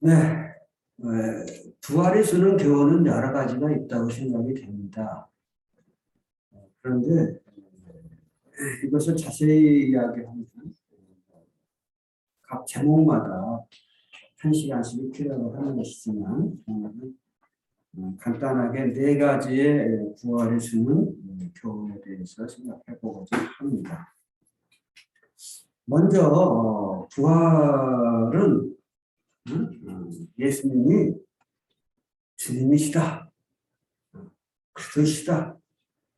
네, 부활이 주는 교훈은 여러 가지가 있다고 생각이 됩니다. 그런데 이것을 자세히 이야기하면 각 제목마다 1시간씩 필요로 하는 것이지만 간단하게 네 가지의 부활이 주는 교훈에 대해서 생각해 보고자 합니다. 먼저 부활은 예수님이 주님이시다, 그리스도시다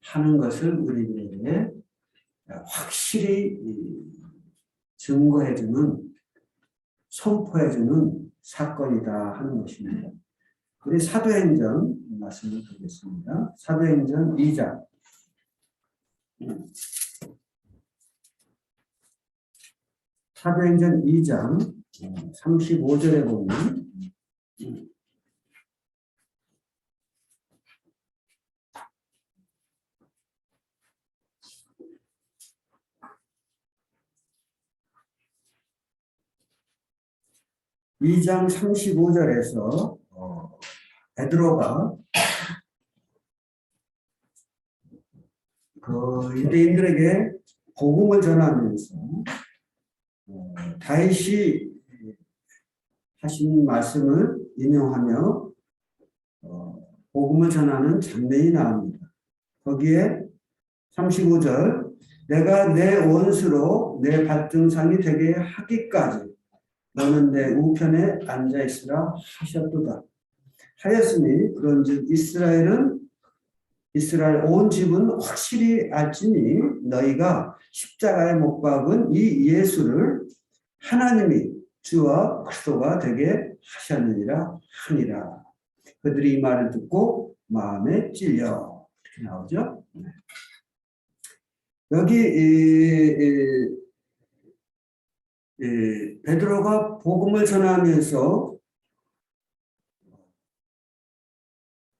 하는 것을 우리에게 확실히 증거해주는, 선포해주는 사건이다 하는 것입니다. 우리 사도행전 말씀을 드리겠습니다. 사도행전 2장. 사도행전 2장 35절에 보면 이 장 35절에서 베드로가 유대인들에게 복음을 전하면서 다윗이 하신 말씀을 인용하며 복음을 전하는 장면이 나옵니다. 거기에 35절, 내가 내 원수로 내 발등상이 되게 하기까지 너는 내 우편에 앉아있으라 하셨도다. 하였으니 그런즉 이스라엘 온 집은 확실히 알지니 너희가 십자가에 못 박은 이 예수를 하나님이 주와 그리스도가 되게 하셨느니라 하니라. 그들이 이 말을 듣고 마음에 찔려. 이렇게 나오죠. 여기 베드로가 복음을 전하면서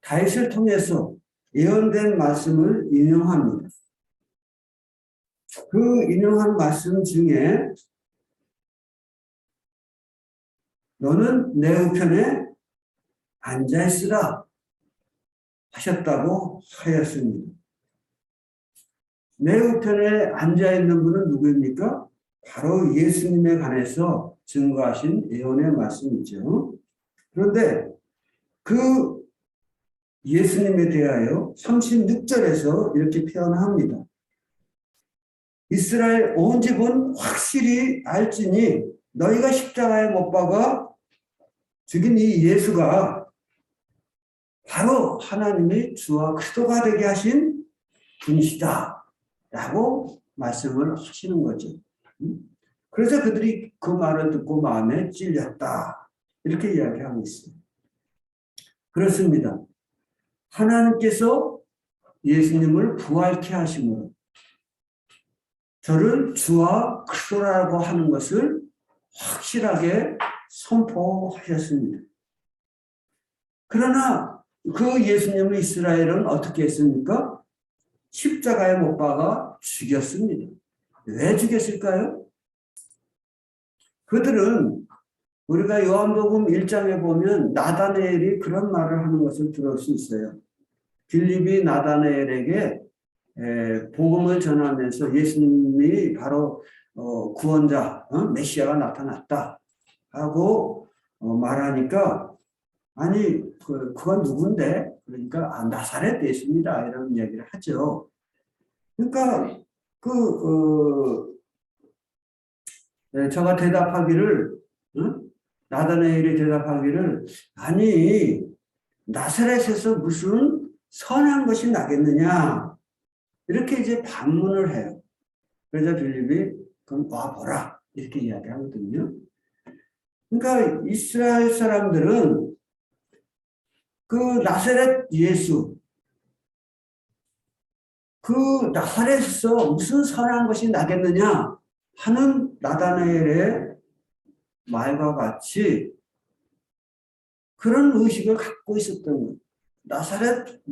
다윗을 통해서 예언된 말씀을 인용합니다. 그 인용한 말씀 중에 너는 내 우편에 앉아있으라 하셨다고 하였습니다. 내 우편에 앉아있는 분은 누구입니까? 바로 예수님에 관해서 증거하신 예언의 말씀이죠. 그런데 그 예수님에 대하여 36절에서 이렇게 표현합니다. 이스라엘 온 집은 확실히 알지니 너희가 십자가에 못 박아 죽인 이 예수가 바로 하나님의 주와 그리스도가 되게 하신 분이시다 라고 말씀을 하시는 거죠. 그래서 그들이 그 말을 듣고 마음에 찔렸다 이렇게 이야기하고 있습니다. 그렇습니다. 하나님께서 예수님을 부활케 하심으로 저를 주와 그리스도라고 하는 것을 확실하게 선포하셨습니다. 그러나 그 예수님을 이스라엘은 어떻게 했습니까? 십자가에 못 박아 죽였습니다. 왜 죽였을까요? 그들은 우리가 요한복음 1장에 보면 나다나엘이 그런 말을 하는 것을 들을 수 있어요. 빌립이 나다나엘에게 복음을 전하면서 예수님이 바로 구원자, 메시아가 나타났다 하고 말하니까 아니 그건 누군데? 그러니까 나사렛 예수입니다 이런 이야기를 하죠. 그러니까 저가 대답하기를 나다나엘이 대답하기를 아니 나사렛에서 무슨 선한 것이 나겠느냐 이렇게 이제 반문을 해요. 그래서 빌립이 그럼 와보라 이렇게 이야기하거든요. 그러니까 이스라엘 사람들은 그 나사렛 예수 그 나사렛에서 무슨 선한 것이 나겠느냐 하는 나다나엘의 말과 같이 그런 의식을 갖고 있었던 거예요. 나사렛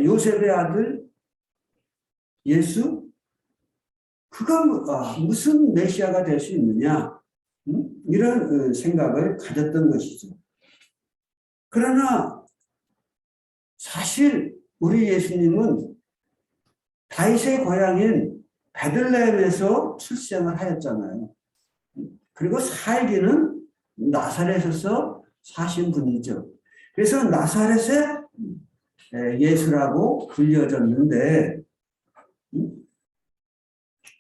요셉의 아들 예수 그가 무슨 메시아가 될 수 있느냐? 이런 생각을 가졌던 것이죠. 그러나 사실 우리 예수님은 다윗의 고향인 베들레헴에서 출생을 하였잖아요. 그리고 살기는 나사렛에서 사신 분이죠. 그래서 나사렛의 예수라고 불려졌는데,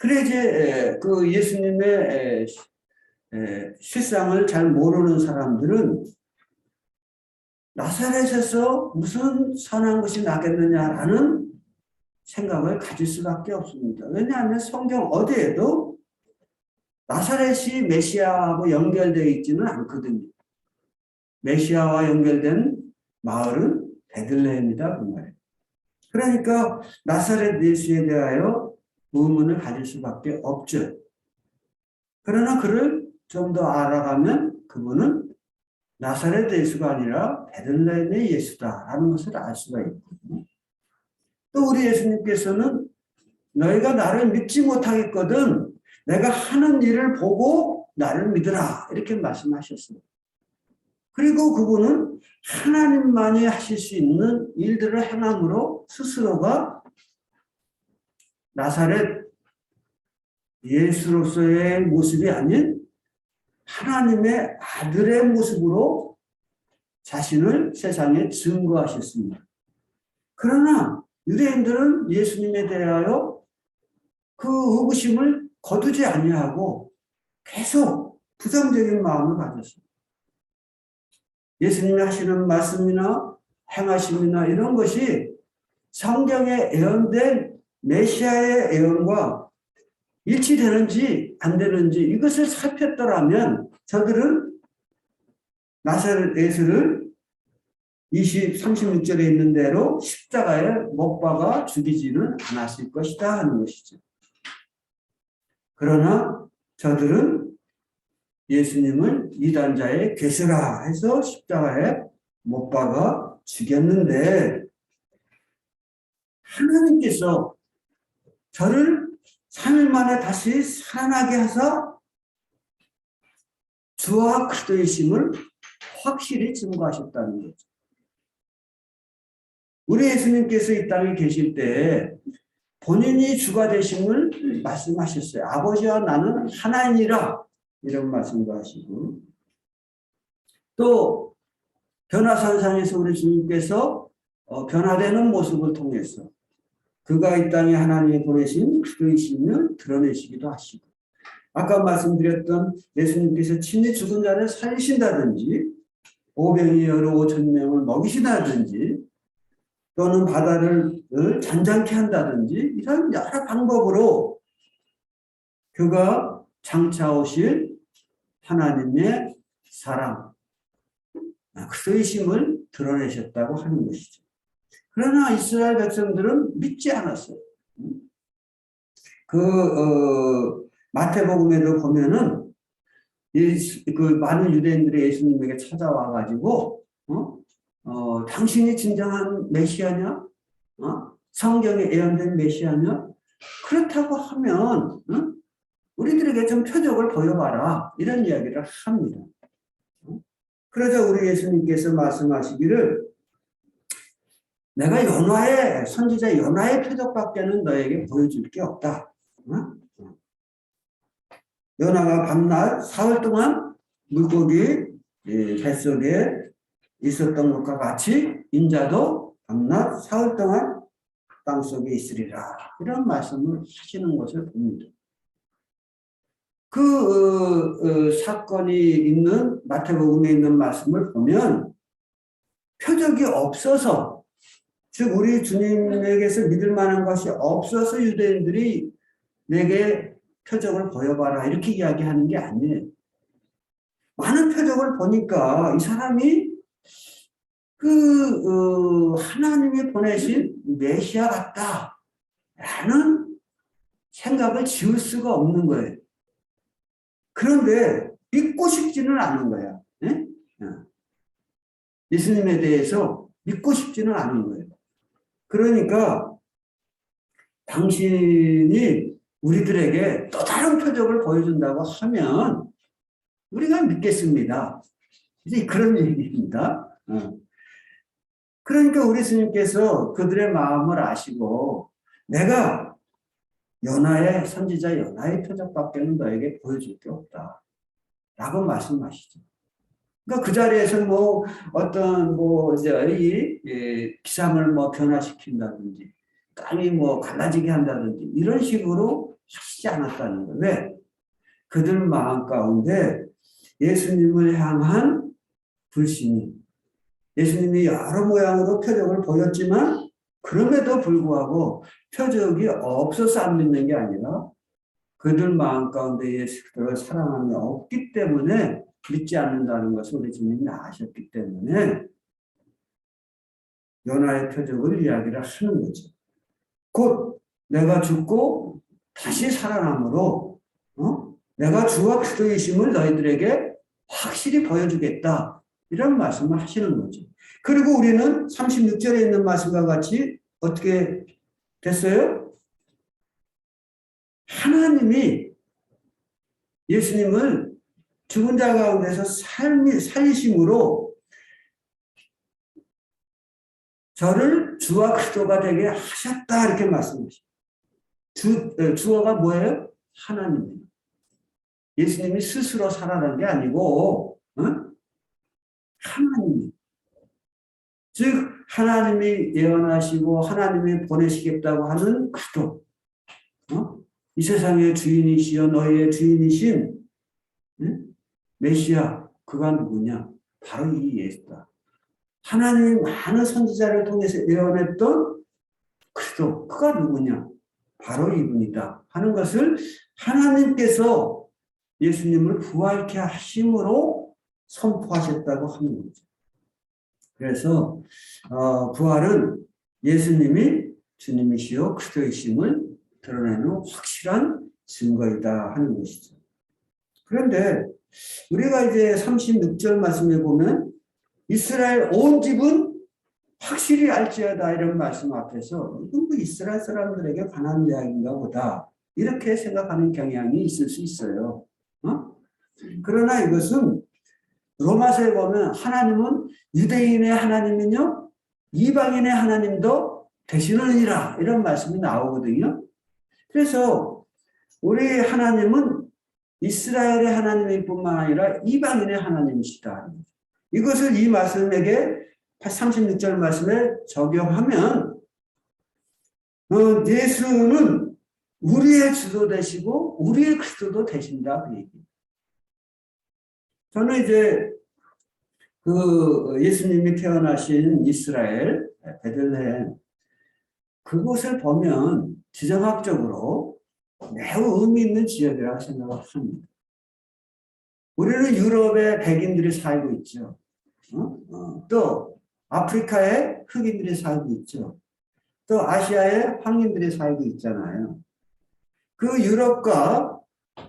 그래 이제 그 예수님의 실상을 잘 모르는 사람들은 나사렛에서 무슨 선한 것이 나겠느냐라는 생각을 가질 수밖에 없습니다. 왜냐하면 성경 어디에도 나사렛이 메시아하고 연결되어 있지는 않거든요. 메시아와 연결된 마을은 베들레헴이다 그 말이에요. 그러니까 나사렛 예수에 대하여 의문을 가질 수밖에 없죠. 그러나 그를 좀 더 알아가면 그분은 나사렛 예수가 아니라 베들레헴의 예수다라는 것을 알 수가 있거든요. 또 우리 예수님께서는 너희가 나를 믿지 못하겠거든 내가 하는 일을 보고 나를 믿으라 이렇게 말씀하셨습니다. 그리고 그분은 하나님만이 하실 수 있는 일들을 행함으로 스스로가 나사렛 예수로서의 모습이 아닌 하나님의 아들의 모습으로 자신을 세상에 증거하셨습니다. 그러나 유대인들은 예수님에 대하여 그 의구심을 거두지 아니하고 계속 부정적인 마음을 가졌습니다. 예수님이 하시는 말씀이나 행하심이나 이런 것이 성경에 예언된 메시아의 예언과 일치되는지 안 되는지 이것을 살폈더라면 저들은 나사렛 예수를 36절에 있는 대로 십자가에 못 박아 죽이지는 않았을 것이다 하는 것이죠. 그러나 저들은 예수님을 이단자의 괴수라 해서 십자가에 못 박아 죽였는데 하나님께서 저를 3일 만에 다시 살아나게 하사 주와 그리스도이심을 확실히 증거하셨다는 거죠. 우리 예수님께서 이 땅에 계실 때 본인이 주가 되심을 말씀하셨어요. 아버지와 나는 하나이니라 이런 말씀도 하시고 또 변화산상에서 우리 주님께서 변화되는 모습을 통해서 그가 이 땅에 하나님이 보내신 그리스도이심을 드러내시기도 하시고 아까 말씀드렸던 예수님께서 친히 죽은 자를 살리신다든지 오병이 여러 5천 명을 먹이시다든지 또는 바다를 잔잔케 한다든지 이런 여러 방법으로 그가 장차 오실 하나님의 사랑 그리스도이심을 드러내셨다고 하는 것이죠. 그러나 이스라엘 백성들은 믿지 않았어요. 마태복음에도 보면은 그 많은 유대인들이 예수님에게 찾아와 가지고 당신이 진정한 메시아냐? 성경에 예언된 메시아냐? 그렇다고 하면 우리들에게 좀 표적을 보여봐라 이런 이야기를 합니다. 그러자 우리 예수님께서 말씀하시기를 내가 선지자 요나의 표적밖에는 너에게 보여줄 게 없다. 요나가 밤낮 사흘 동안 물고기 뱃속에 있었던 것과 같이 인자도 밤낮 사흘 동안 땅속에 있으리라. 이런 말씀을 하시는 것을 봅니다. 사건이 있는 마태복음에 있는 말씀을 보면 표적이 없어서 즉 우리 주님에게서 믿을 만한 것이 없어서 유대인들이 내게 표적을 보여봐라 이렇게 이야기하는 게 아니에요. 많은 표적을 보니까 이 사람이 하나님이 보내신 메시아 같다라는 생각을 지울 수가 없는 거예요. 그런데 믿고 싶지는 않은 거야. 네? 예수님에 대해서 믿고 싶지는 않은 거예요. 그러니까 당신이 우리들에게 또 다른 표적을 보여준다고 하면 우리가 믿겠습니다. 이제 그런 얘기입니다. 그러니까 우리 스님께서 그들의 마음을 아시고 내가 선지자 요나의 표적밖에는 너에게 보여줄 게 없다. 라고 말씀하시죠. 그러니까 그 자리에서 이제 기상을 변화시킨다든지 땅이 갈라지게 한다든지 이런 식으로 하시지 않았다는 거예요. 왜? 그들 마음 가운데 예수님을 향한 불신이, 예수님이 여러 모양으로 표적을 보였지만 그럼에도 불구하고 표적이 없어서 안 믿는 게 아니라 그들 마음 가운데 예수 그리스도를 사랑함이 없기 때문에 믿지 않는다는 것을 우리 주님이 아셨기 때문에 요나의 표적을 이야기를 하는 거죠. 곧 내가 죽고 다시 살아남으로 내가 주와 그리스도이심을 너희들에게 확실히 보여주겠다. 이런 말씀을 하시는 거죠. 그리고 우리는 36절에 있는 말씀과 같이 어떻게 됐어요? 하나님이 예수님을 죽은 자 가운데서 살리심으로 저를 주와 그리스도가 되게 하셨다 이렇게 말씀하십니다. 주어가 뭐예요? 하나님. 예수님이 스스로 살아난 게 아니고 하나님. 즉 하나님이 예언하시고 하나님이 보내시겠다고 하는 그리스도. 이 세상의 주인이시여 너희의 주인이신 메시아 그가 누구냐? 바로 이 예수다. 하나님이 많은 선지자를 통해서 예언했던 그리스도 그가 누구냐? 바로 이분이다 하는 것을 하나님께서 예수님을 부활케 하심으로 선포하셨다고 하는 거죠. 그래서 부활은 예수님이 주님이시요 그리스도이심을 드러내는 확실한 증거이다 하는 것이죠. 그런데 우리가 이제 36절 말씀에 보면 이스라엘 온 집은 확실히 알지어다 이런 말씀 앞에서 이건 이스라엘 사람들에게 관한 이야기인가 보다 이렇게 생각하는 경향이 있을 수 있어요. 그러나 이것은 로마서에 보면 하나님은 유대인의 하나님은요 이방인의 하나님도 되시느니라 이런 말씀이 나오거든요. 그래서 우리 하나님은 이스라엘의 하나님일 뿐만 아니라 이방인의 하나님이시다. 이것을 이 말씀에게 36절 말씀에 적용하면 예수는 우리의 주도 되시고 우리의 그리스도도 되신다 그 얘기. 저는 이제 예수님이 태어나신 이스라엘 베들레헴 그곳을 보면 지정학적으로 매우 의미 있는 지역이라고 생각을 합니다. 우리는 유럽에 백인들이 살고 있죠. 또 아프리카에 흑인들이 살고 있죠. 또 아시아에 황인들이 살고 있잖아요. 그 유럽과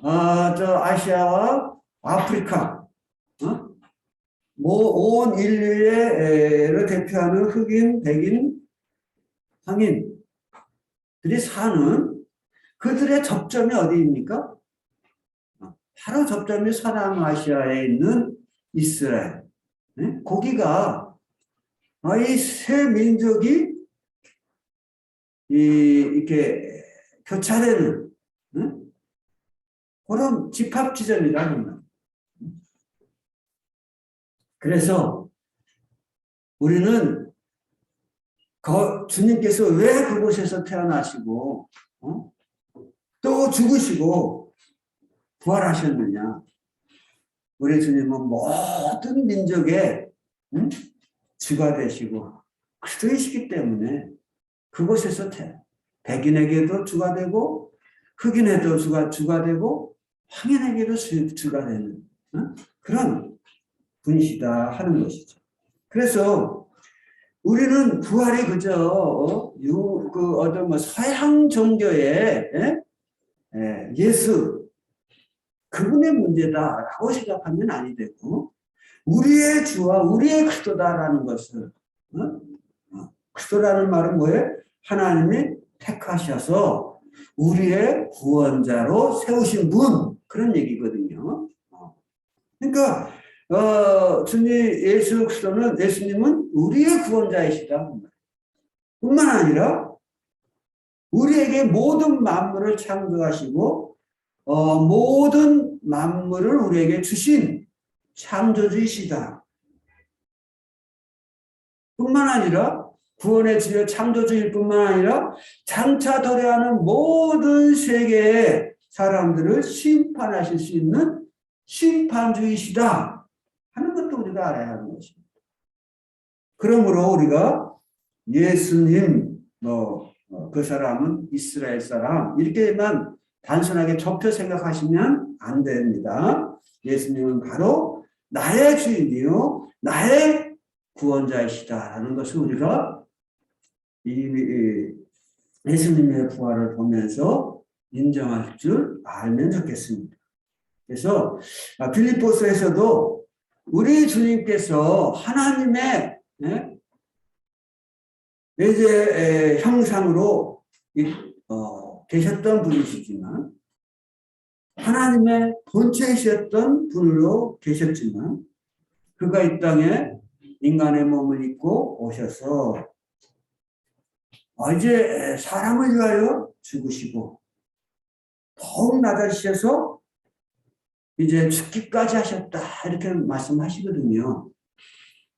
아시아와 아프리카 온 인류를 대표하는 흑인, 백인, 황인들이 사는 그들의 접점이 어디입니까? 바로 접점이 서남아시아에 있는 이스라엘. 거기가 이 세 민족이 이렇게 교차되는 그런 집합 지점이다. 그래서 우리는 주님께서 왜 그곳에서 태어나시고 또 죽으시고 부활하셨느냐. 우리 주님은 모든 민족의 주가 되시고 그리스도이시기 때문에 그곳에서 백인에게도 주가 되고 흑인에도 주가 되고 황인에게도 주가 되는 그런 분이시다 하는 것이죠. 그래서 우리는 부활이 그저 서양 종교의 예수 그분의 문제다라고 생각하면 아니 되고 우리의 주와 우리의 그리스도다라는 것을 그리스도라는 말은 뭐예요? 하나님이 택하셔서 우리의 구원자로 세우신 분 그런 얘기거든요. 그러니까 주님 예수 그리스도는 예수님은 우리의 구원자이시다. 뿐만 아니라 우리에게 모든 만물을 창조하시고 모든 만물을 우리에게 주신 창조주이시다. 뿐만 아니라 구원의 주여 창조주일 뿐만 아니라 장차 도래하는 모든 세계의 사람들을 심판하실 수 있는 심판주이시다 하는 것도 우리가 알아야 하는 것입니다. 그러므로 우리가 예수님 그 사람은 이스라엘 사람 이렇게만 단순하게 좁혀 생각하시면 안 됩니다. 예수님은 바로 나의 주인이요 나의 구원자이시다라는 것을 우리가 이 예수님의 부활을 보면서 인정할 줄 알면 좋겠습니다. 그래서 빌립보서에서도 우리 주님께서 하나님의 이제 형상으로 계셨던 분이시지만 하나님의 본체이셨던 분으로 계셨지만 그가 이 땅에 인간의 몸을 입고 오셔서 이제 사람을 위하여 죽으시고 더욱 낮아지셔서 이제 죽기까지 하셨다 이렇게 말씀하시거든요.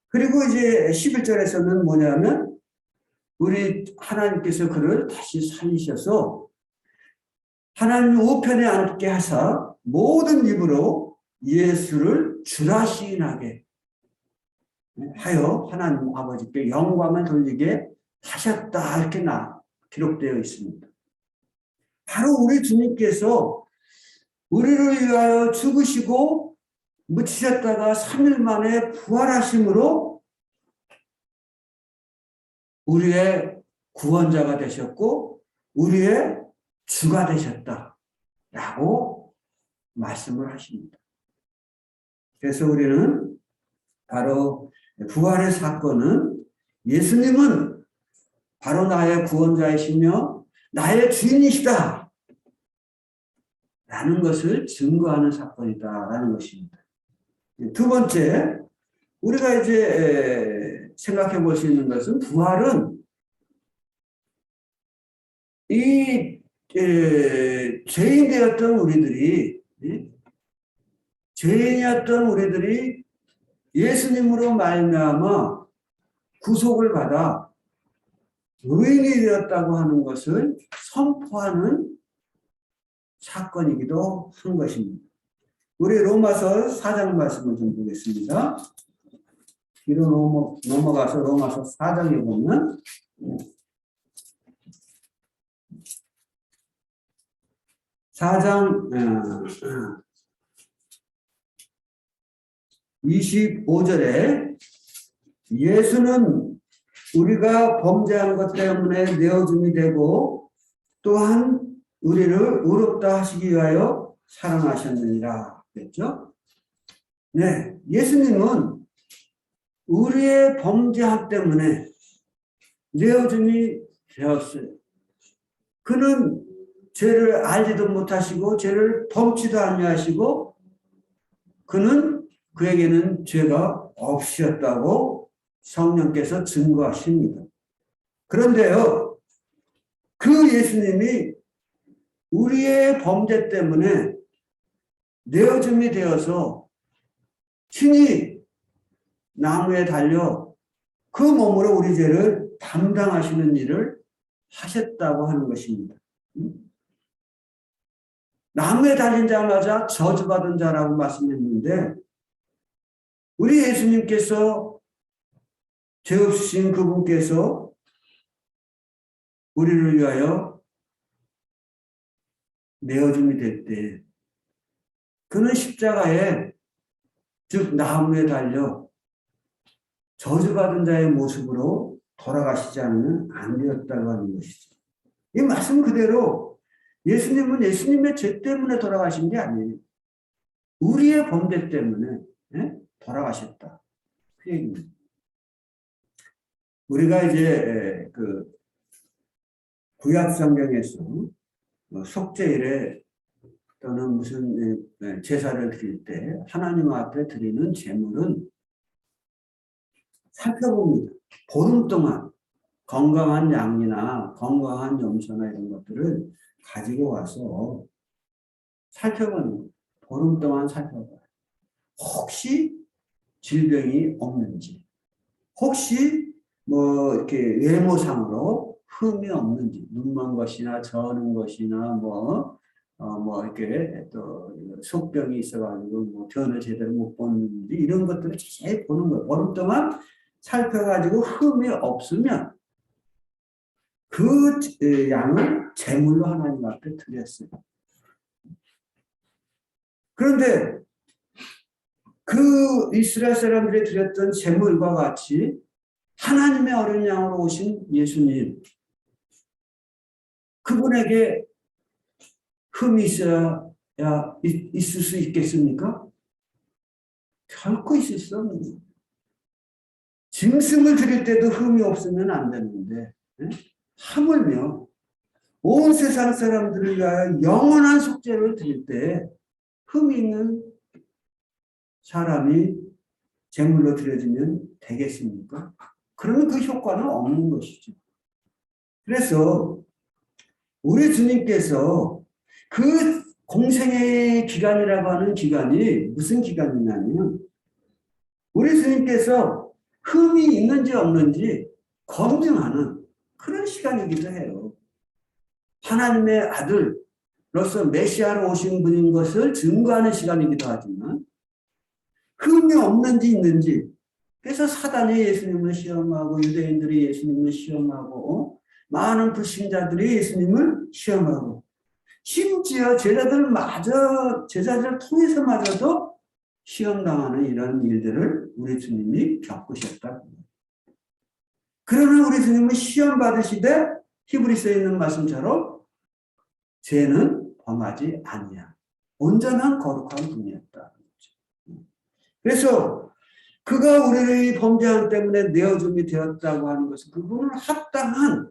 그리고 이제 11절에서는 뭐냐면 우리 하나님께서 그를 다시 살리셔서 하나님 우편에 앉게 하사 모든 입으로 예수를 주라 시인하게 하여 하나님 아버지께 영광을 돌리게 하셨다 이렇게 기록되어 있습니다. 바로 우리 주님께서 우리를 위하여 죽으시고 묻히셨다가 3일 만에 부활하심으로 우리의 구원자가 되셨고 우리의 주가 되셨다라고 말씀을 하십니다. 그래서 우리는 바로 부활의 사건은 예수님은 바로 나의 구원자이시며 나의 주인이시다 라는 것을 증거하는 사건이다라는 것입니다. 두 번째, 우리가 이제 생각해 볼 수 있는 것은 부활은 이 죄인 되었던 죄인이었던 우리들이 예수님으로 말미암아 구속을 받아 의인이 되었다고 하는 것을 선포하는 사건이기도 한 것입니다. 우리 로마서 4장 말씀을 좀 보겠습니다. 뒤로 넘어가서 로마서 4장에 보면 4장 25절에 예수는 우리가 범죄한 것 때문에 내어줌이 되고 또한 우리를 의롭다 하시기 위하여 사랑하셨느니라 그랬죠? 네, 예수님은 우리의 범죄함 때문에 내어줌이 되었어요. 그는 죄를 알지도 못하시고 죄를 범치도 아니하시고 그에게는 죄가 없으셨다고 성령께서 증거하십니다. 그런데요, 그 예수님이 우리의 범죄 때문에 내어줌이 되어서 친히 나무에 달려 그 몸으로 우리 죄를 담당하시는 일을 하셨다고 하는 것입니다. 나무에 달린 자마자 저주받은 자라고 말씀했는데 우리 예수님께서 죄 없으신 그분께서 우리를 위하여 내어줌이 될 때 그는 십자가에 즉 나무에 달려 저주받은 자의 모습으로 돌아가시지 않으면 안 되었다고 하는 것이죠. 이 말씀 그대로 예수님은 예수님의 죄 때문에 돌아가신 게 아니에요. 우리의 범죄 때문에 돌아가셨다. 그 얘기입니다. 우리가 이제 그 구약 성경에서 속죄일에 또는 무슨 제사를 드릴 때 하나님 앞에 드리는 제물은 살펴봅니다. 보름 동안 건강한 양이나 건강한 염소나 이런 것들을 가지고 와서 살펴보는 거예요. 보름 동안 살펴봐요. 혹시 질병이 없는지, 혹시 뭐 이렇게 외모상으로 흠이 없는지, 눈먼 것이나 저는 것이나 뭐 이렇게 또 속병이 있어가지고 뭐 변을 제대로 못 보는지 이런 것들을 자세히 보는 거예요. 보름 동안 살펴가지고 흠이 없으면 그 양을 제물로 하나님 앞에 드렸어요. 그런데 그 이스라엘 사람들이 드렸던 제물과 같이 하나님의 어린 양으로 오신 예수님, 그분에게 흠이 있어야 있을 수 있겠습니까? 결코 있을 수 없는 거예요. 짐승을 드릴 때도 흠이 없으면 안 되는데 하물며 온 세상 사람들을 위하여 영원한 속죄를 드릴 때 흠이 있는 사람이 제물로 드려지면 되겠습니까? 그러면 그 효과는 없는 것이죠. 그래서 우리 주님께서 그 공생의 기간이라고 하는 기간이 무슨 기간이냐면 우리 주님께서 흠이 있는지 없는지 검증하는 그런 시간이기도 해요. 하나님의 아들로서 메시아로 오신 분인 것을 증거하는 시간이기도 하지만 흠이 없는지 있는지, 그래서 사단이 예수님을 시험하고 유대인들이 예수님을 시험하고 많은 불신자들이 예수님을 시험하고 심지어 제자들을 통해서마저도 시험당하는 이런 일들을 우리 주님이 겪으셨다. 그러나 우리 주님은 시험 받으시되 히브리서에 있는 말씀처럼 죄는 범하지 아니야. 온전한 거룩한 분이었다. 그래서 그가 우리의 범죄함 때문에 내어줌이 되었다고 하는 것은 그분을 합당한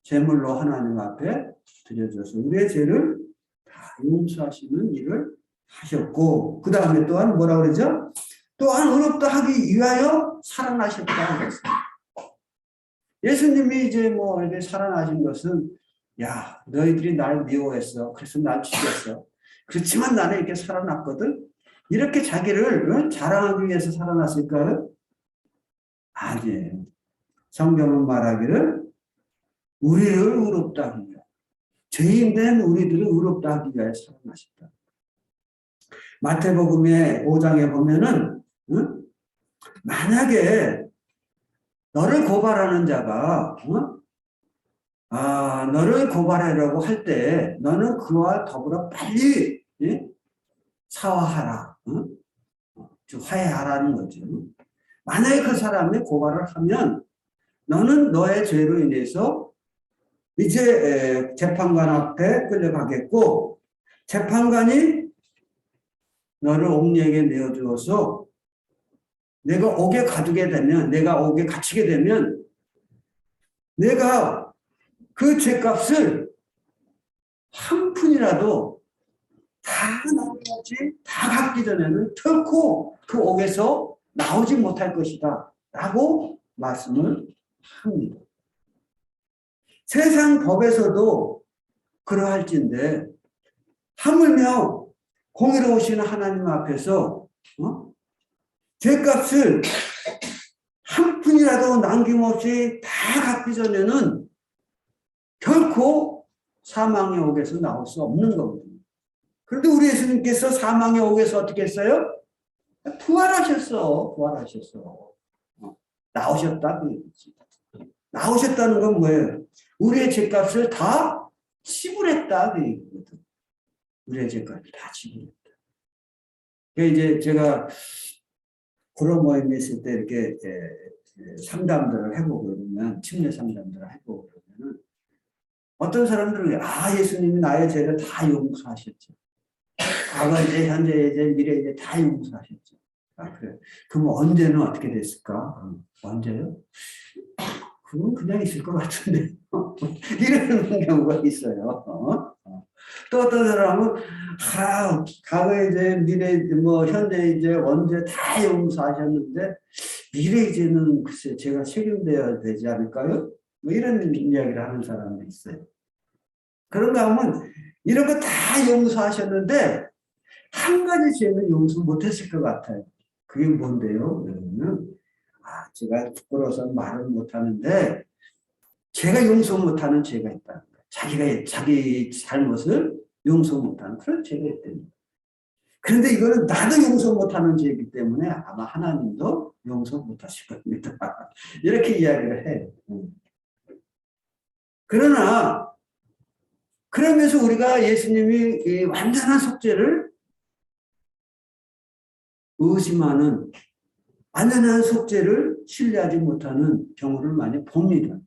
제물로 하나님 앞에 드려줘서 우리의 죄를 다 용서하시는 일을 하셨고, 그 다음에 또한 뭐라 그러죠? 또한 의롭다 하기 위하여 살아나셨다고 그랬어요. 예수님이 이제 뭐 이렇게 살아나신 것은, 야, 너희들이 날 미워했어. 그래서 날 죽였어. 그렇지만 나는 이렇게 살아났거든. 이렇게 자기를 자랑하기 위해서 살아났을까요? 아니에요. 성경은 말하기를 우리를 의롭다 하기 위하여, 죄인된 우리들을 의롭다 하기 위하여 살아나셨다. 마태복음의 5장에 보면은 만약에 너를 고발하는 자가 너를 고발하려고 할 때 너는 그와 더불어 빨리 사화하라. 화해하라는 거죠. 만약에 그 사람이 고발을 하면 너는 너의 죄로 인해서 이제 재판관 앞에 끌려가겠고, 재판관이 너를 옥리에게 내어주어서 내가 옥에 가두게 되면, 내가 옥에 갇히게 되면 내가 그 죄값을 한 푼이라도 다 남김없이 다 갚기 전에는 결코 그 옥에서 나오지 못할 것이다 라고 말씀을 합니다. 세상 법에서도 그러할진데 하물며 공의로우신 하나님 앞에서 죄값을 한 푼이라도 남김없이 다 갚기 전에는 결코 사망의 옥에서 나올 수 없는 거거든요. 그런데 우리 예수님께서 사망의 옥에서 어떻게 했어요? 부활하셨어. 나오셨다 그 얘기지. 나오셨다는 건 뭐예요? 우리의 죄값을 다 지불했다 그 얘기거든. 우리의 죄값을 다 지불했다. 이제 제가 그런 모임이 있을 때 이렇게 상담들을 해보고 그러면, 침례 상담들을 해보고 그러면은 어떤 사람들은 예수님이 나의 죄를 다 용서하셨죠. 과거 이제 현재 이제 미래 이제 다 용서하셨죠. 그래. 그럼 언제는 어떻게 됐을까? 언제요? 그건 그냥 있을 것 같은데. 이러는 경우가 있어요. 또 어떤 사람은, 과거에 이제 미래, 뭐, 현재 이제 언제 다 용서하셨는데, 미래 이제는 글쎄 제가 책임져야 되지 않을까요? 뭐 이런 이야기를 하는 사람도 있어요. 그런가 하면, 이런 거 다 용서하셨는데, 한 가지 죄는 용서 못했을 것 같아요. 그게 뭔데요? 그러면, 제가 부끄러워서 말을 못하는데, 제가 용서 못하는 죄가 있다. 자기 잘못을 용서 못하는 그런 죄가 있다는. 그런데 이거는 나도 용서 못하는 죄이기 때문에 아마 하나님도 용서 못하실 겁니다. 이렇게 이야기를 해요. 그러나 그러면서 우리가 예수님이 이 완전한 속죄를 의심하는 완전한 속죄를 신뢰하지 못하는 경우를 많이 봅니다.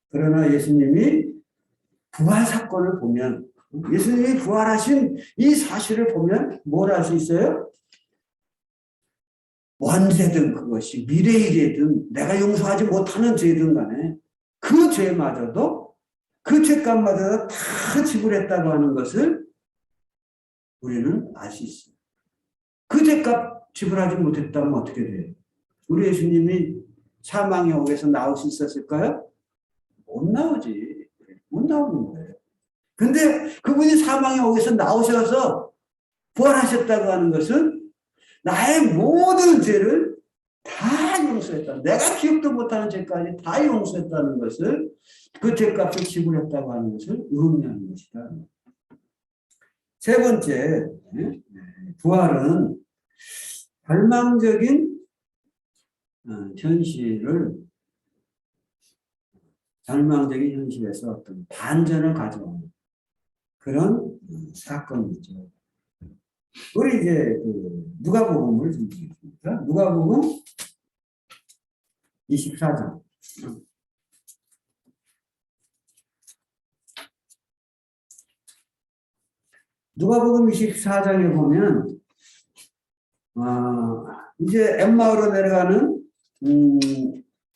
그러나 예수님이 부활 사건을 보면 예수님이 부활하신 이 사실을 보면 뭘 알 수 있어요? 언제든 그것이 미래의 죄든 내가 용서하지 못하는 죄든 간에 그 죄마저도 그 죄값마저도 다 지불했다고 하는 것을 우리는 알 수 있어요. 그 죄값 지불하지 못했다면 어떻게 돼요? 우리 예수님이 사망의 옥에서 나올 수 있었을까요? 못 나오지. 못 나오는 거예요. 근데 그분이 사망의 옥에서 나오셔서 부활하셨다고 하는 것은 나의 모든 죄를 다 용서했다. 내가 기억도 못하는 죄까지 다 용서했다는 것을 그 죄값을 지불했다고 하는 것을 의미하는 것이다. 세 번째, 부활은 절망적인 현실에서 어떤 반전을 가져오는 그런 사건이죠. 우리 이제 누가복음을 좀 보겠습니다. 누가복음 24장. 누가복음 24장에 보면 이제 엠마오로 내려가는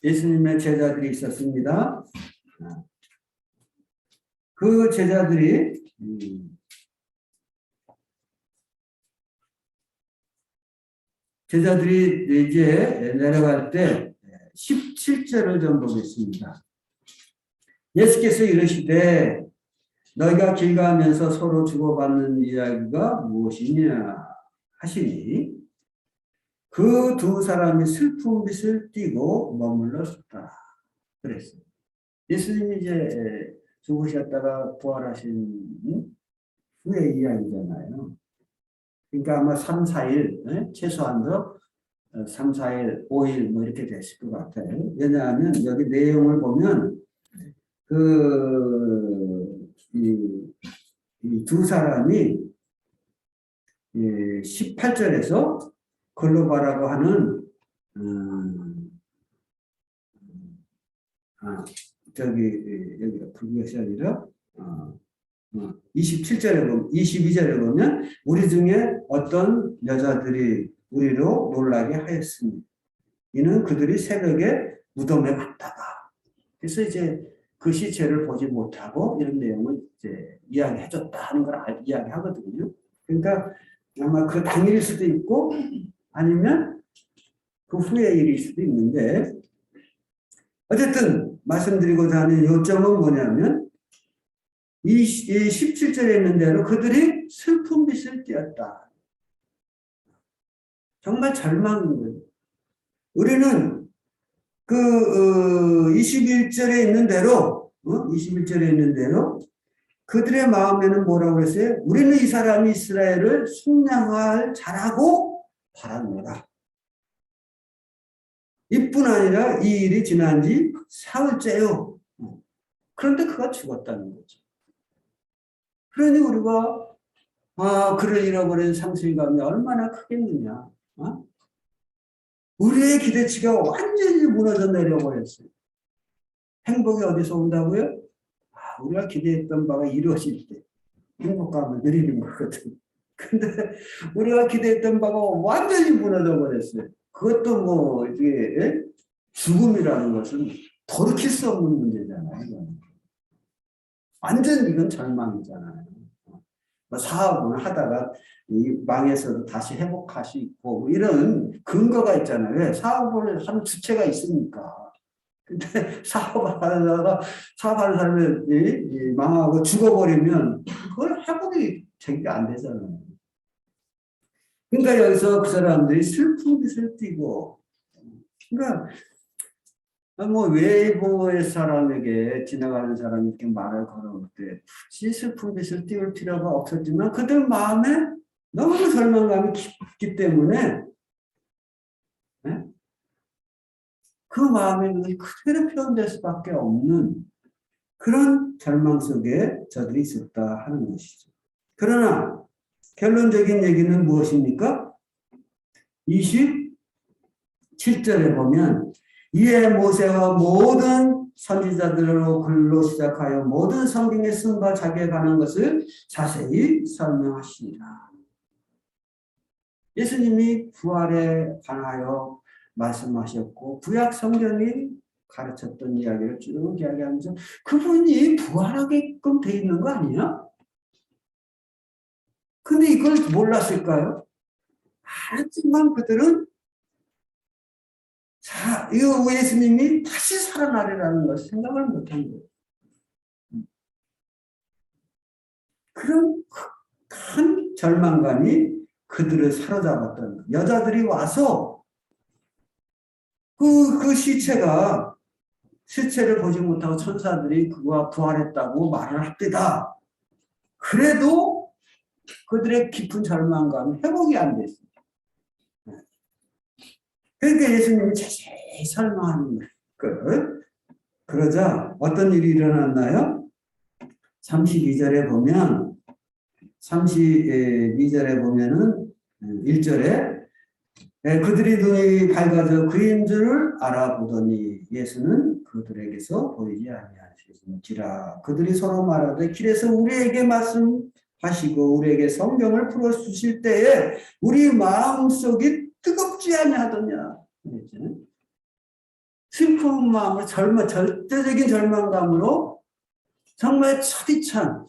예수님의 제자들이 있었습니다. 그 제자들이 이제 내려갈 때 17절을 좀 보겠습니다. 예수께서 이르시되 너희가 길 가면서 서로 주고받는 이야기가 무엇이냐 하시니 그 두 사람이 슬픈 빛을 띠고 머물렀다. 그랬어요. 예수님이 이제 죽으셨다가 부활하신 후의 이야기잖아요. 그러니까 아마 3, 4일, 최소한도 3, 4일, 5일 뭐 이렇게 됐을 것 같아요. 왜냐하면 여기 내용을 보면 이 두 사람이 18절에서 글로바라고 하는 여기가 그것이 아니라 27절에 보면 22절에 보면 우리 중에 어떤 여자들이 우리로 놀라게 하였습니다. 이는 그들이 새벽에 무덤에 갔다가 그래서 이제 그 시체를 보지 못하고 이런 내용을 이제 이야기해줬다 하는 걸 이야기하거든요. 그러니까 아마 그 당일일 수도 있고 아니면 그 후의 일일 수도 있는데 어쨌든 말씀드리고자 하는 요점은 뭐냐면 이 17절에 있는 대로 그들이 슬픈 빛을 띠었다. 정말 절망인 거예요. 우리는 그 21절에 있는 대로 21절에 있는 대로 그들의 마음에는 뭐라고 그랬어요? 우리는 이 사람이 이스라엘을 속량할 자라고 바라노라. 이뿐 아니라 이 일이 지난 지 사흘째요. 그런데 그가 죽었다는 거죠. 그러니 우리가 그를 잃어버린 상실감이 얼마나 크겠느냐. 우리의 기대치가 완전히 무너져 내려버렸어요. 행복이 어디서 온다고요? 우리가 기대했던 바가 이루어질 때 행복감을 누리는 거거든. 근데 우리가 기대했던 바가 완전히 무너져 버렸어요. 그것도 뭐 이게 죽음이라는 것은 돌이킬 수 없는 문제잖아요. 이건. 완전 이건 절망이잖아요. 뭐 사업을 하다가 망해서도 다시 회복할 수 있고 뭐 이런 근거가 있잖아요. 왜? 사업을 하는 주체가 있으니까. 근데 사업하는 사람이 망하고 죽어버리면 그걸 회복이 되기가 안 되잖아요. 그러니까 여기서 그 사람들이 슬픈 빛을 띠고, 그러니까 뭐 외부의 사람에게 지나가는 사람이 이렇게 말을 걸어올 때 굳이 슬픈 빛을 띄울 필요가 없었지만 그들 마음에 너무 절망감이 깊기 때문에 네? 그 마음이 그대로 표현될 수밖에 없는 그런 절망 속에 저들이 있었다 하는 것이죠. 그러나 결론적인 얘기는 무엇입니까? 27절에 보면 이에 모세와 모든 선지자들로 글로 시작하여 모든 성경에 쓴 바 자기에 관한 것을 자세히 설명하시니라. 예수님이 부활에 관하여 말씀하셨고 구약 성경이 가르쳤던 이야기를 쭉 이야기하면서 그분이 부활하게끔 돼 있는 거 아니야? 근데 이걸 몰랐을까요? 하지만 그들은 이거 예수님이 다시 살아나리라는 것을 생각을 못한 거예요. 그런 큰 절망감이 그들을 사로잡았던 거예요. 여자들이 와서 그 시체를 보지 못하고 천사들이 그가 부활했다고 말을 합니다. 그래도 그들의 깊은 절망감이 회복이 안 됐어요. 그러니까 예수님이 자세히 설명하는 거예요. 그러자 어떤 일이 일어났나요? 32절에 보면 32절에 보면은 1절에 그들이 눈이 밝아져 그인 줄을 알아보더니 예수는 그들에게서 보이지 아니하시니라. 그들이 서로 말하되 길에서 우리에게 말씀하시고 우리에게 성경을 풀어주실 때에 우리 마음속이 뜨겁지 아니하더냐. 슬픈 마음으로 절대적인 절망감으로 정말 차디찬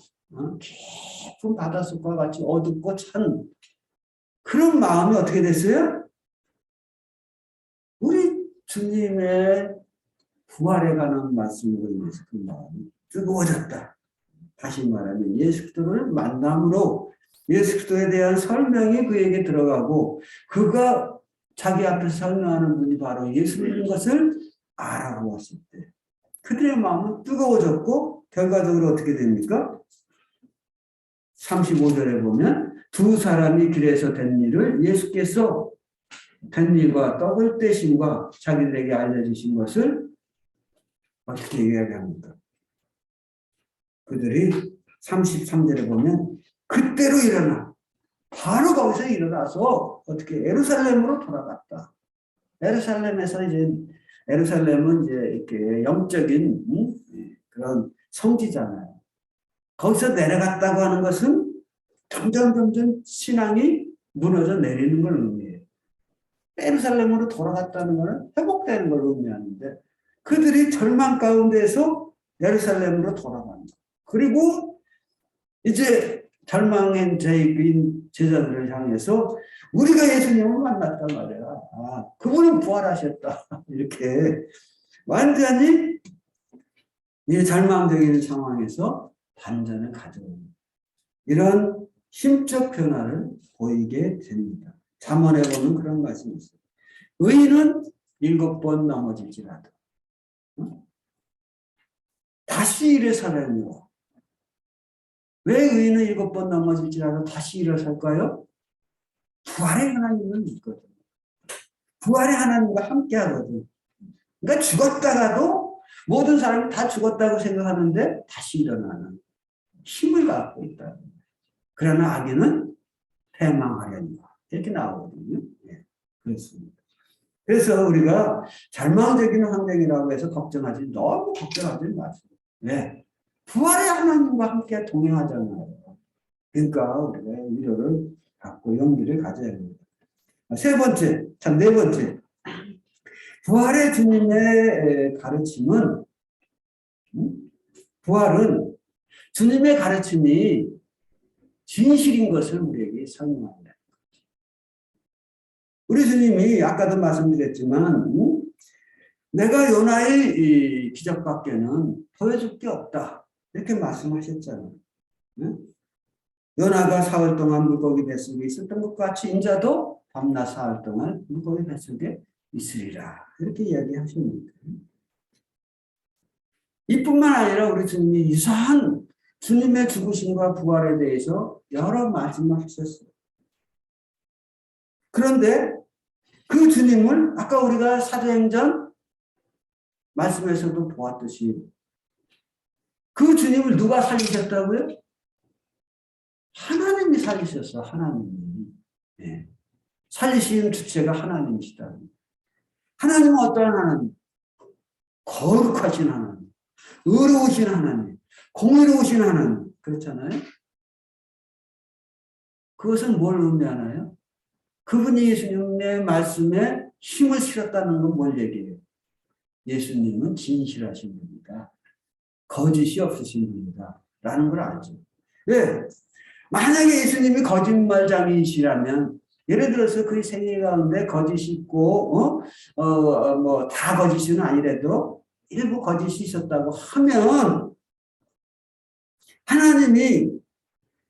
깊은 바닷속과 같이 어둡고 찬 그런 마음이 어떻게 됐어요? 우리 주님의 부활에 관한 말씀으로 인해서 그 마음이 뜨거워졌다. 다시 말하면 예수 그리스도를 만남으로 예수 그리스도에 대한 설명이 그에게 들어가고 그가 자기 앞에서 설명하는 분이 바로 예수님인 것을 알아보았을 때 그들의 마음은 뜨거워졌고 결과적으로 어떻게 됩니까? 35절에 보면 두 사람이 길에서 된 일을 예수께서 된 일과 떡을 떼심과 자기들에게 알려주신 것을 어떻게 이야기합니까? 그들이 33절에 보면 그때로 일어나 바로 거기서 일어나서 어떻게 예루살렘으로 돌아갔다. 예루살렘은 이제 이렇게 영적인 그런 성지잖아요. 거기서 내려갔다고 하는 것은 점점 신앙이 무너져 내리는 걸 의미해요. 예루살렘으로 돌아갔다는 것은 회복되는 걸 의미하는데 그들이 절망 가운데서 예루살렘으로 돌아간다. 그리고 이제 절망한 제자들을 향해서 우리가 예수님을 만났단 말이야. 그분은 부활하셨다. 이렇게 완전히 이 절망적인 상황에서 반전을 가져옵니다. 이런 심적 변화를 보이게 됩니다. 잠언에 보면 그런 말씀이 있어요. 의인은 7번 넘어질지라도 다시 일어서려니와. 왜 의인은 7번 넘어질지라도 다시 일어설까요? 부활의 하나님은 있거든. 부활의 하나님과 함께 하거든. 그러니까 죽었다가도 모든 사람이 다 죽었다고 생각하는데 다시 일어나는 힘을 갖고 있다. 그러나 악인은 패망하려니와. 이렇게 나오거든요. 네, 그렇습니다. 그래서 우리가 절망적인 환경이라고 해서 너무 걱정하지 마세요. 네. 부활의 하나님과 함께 동행하잖아요. 그러니까 우리가 위로를 갖고 용기를 가져야 합니다. 네 번째. 부활의 주님의 가르침은, 부활은 주님의 가르침이 진실인 것을 우리에게 설명합니다. 우리 주님이 아까도 말씀드렸지만 내가 요나의 기적밖에는 보여줄 게 없다 이렇게 말씀하셨잖아요. 요나가 사흘 동안 물고기 뱃속에 있었던 것 같이 인자도 밤낮 사흘 동안 물고기 뱃속에 있으리라 이렇게 이야기하십니다. 이뿐만 아니라 우리 주님이 유사한 주님의 죽으심과 부활에 대해서 여러 말씀을 하셨어요. 그런데 그 주님을 아까 우리가 사도행전 말씀에서도 보았듯이 그 주님을 누가 살리셨다고요? 하나님이 살리셨어. 하나님이. 네. 살리신 주체가 하나님이시다. 하나님은 어떠한 하나님? 거룩하신 하나님, 의로우신 하나님, 공의로우신 하나님. 그렇잖아요. 그것은 뭘 의미하나요? 그분이 예수님의 말씀에 힘을 실었다는 건 뭘 얘기해요? 예수님은 진실하신 분이다. 거짓이 없으신 분이다. 라는 걸 알죠. 왜? 만약에 예수님이 거짓말장이시라면 예를 들어서 그의 생애 가운데 거짓이 있고 뭐 다 거짓은 아니라도 일부 거짓이 있었다고 하면 하나님이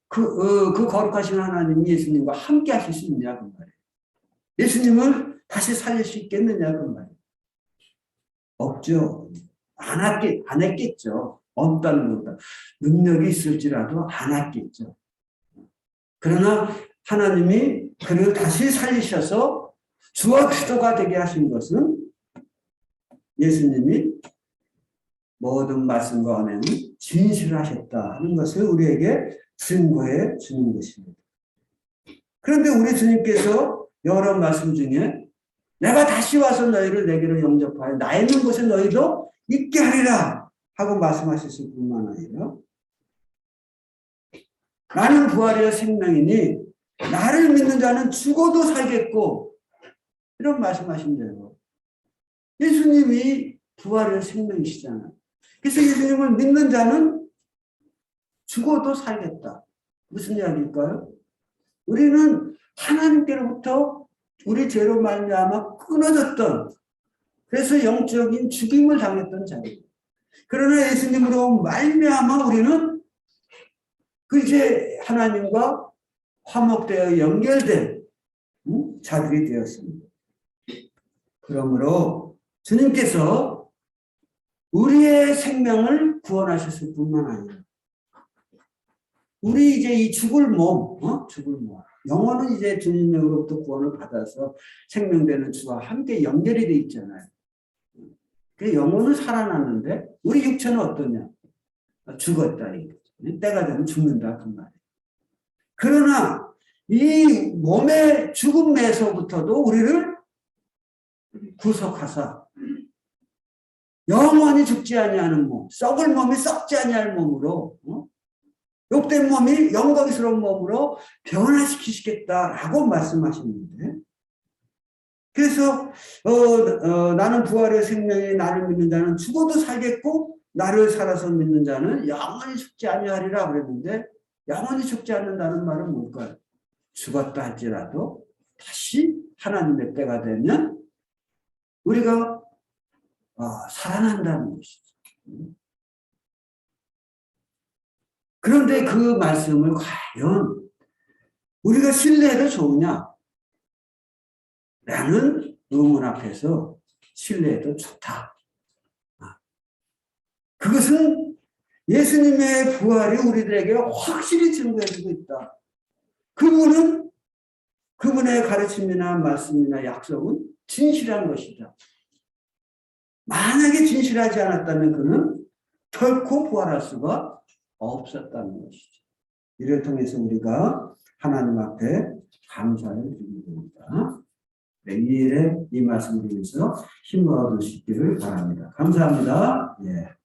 그 거룩하신 하나님이 예수님과 함께 하실 수 있냐 그 말이에요. 예수님을 다시 살릴 수 있겠느냐 그 말이에요. 없죠. 안 했겠죠. 없다는 것보다 능력이 있을지라도 안 했겠죠. 그러나 하나님이 그를 다시 살리셔서 주와 그리스도가 되게 하신 것은 예수님이 모든 말씀과 언행은 진실하셨다는 것을 우리에게 증거해 주는 것입니다. 그런데 우리 주님께서 여러 말씀 중에 내가 다시 와서 너희를 내게로 영접하여 나 있는 곳에 너희도 있게 하리라 하고 말씀하셨을 뿐만 아니라 나는 부활이요 생명이니 나를 믿는 자는 죽어도 살겠고 이런 말씀하신대요. 예수님이 부활이요 생명이시잖아요. 그래서 예수님을 믿는 자는 죽어도 살겠다. 무슨 이야기일까요? 우리는 하나님께로부터 우리 죄로 말미암아 끊어졌던 그래서 영적인 죽임을 당했던 자입니다. 그러나 예수님으로 말미암아 우리는 그 이제 하나님과 화목되어 연결된 자들이 되었습니다. 그러므로 주님께서 우리의 생명을 구원하셨을 뿐만 아니라 우리 이제 이 죽을 몸, 영혼은 이제 주님으로부터 구원을 받아서 생명되는 주와 함께 연결이 돼 있잖아요. 그 영혼은 살아났는데 우리 육체는 어떠냐? 죽었다. 때가 되면 죽는다. 그 말이에요. 그러나 이 몸의 죽음에서부터도 우리를 구속하사 영원히 죽지 아니하는 몸, 썩을 몸이 썩지 아니할 몸으로 욕된 몸이 영광스러운 몸으로 변화시키시겠다라고 말씀하셨는데 그래서 나는 부활의 생명이 나를 믿는 자는 죽어도 살겠고 나를 살아서 믿는 자는 영원히 죽지 아니하리라 그랬는데 영원히 죽지 않는다는 말은 뭘까요? 죽었다 할지라도 다시 하나님의 때가 되면 우리가 살아난다는 것이죠. 그런데 그 말씀을 과연 우리가 신뢰해도 좋으냐? 라는 의문 앞에서 신뢰해도 좋다. 그것은 예수님의 부활이 우리들에게 확실히 증거해주고 있다. 그분은 그분의 가르침이나 말씀이나 약속은 진실한 것이다. 만약에 진실하지 않았다면 그는 결코 부활할 수가 없었다는 것이죠. 이를 통해서 우리가 하나님 앞에 감사를 드리는 겁니다. 이 일에 이 말씀을 드리면서 힘을 얻을 수 있기를 바랍니다. 감사합니다. 예.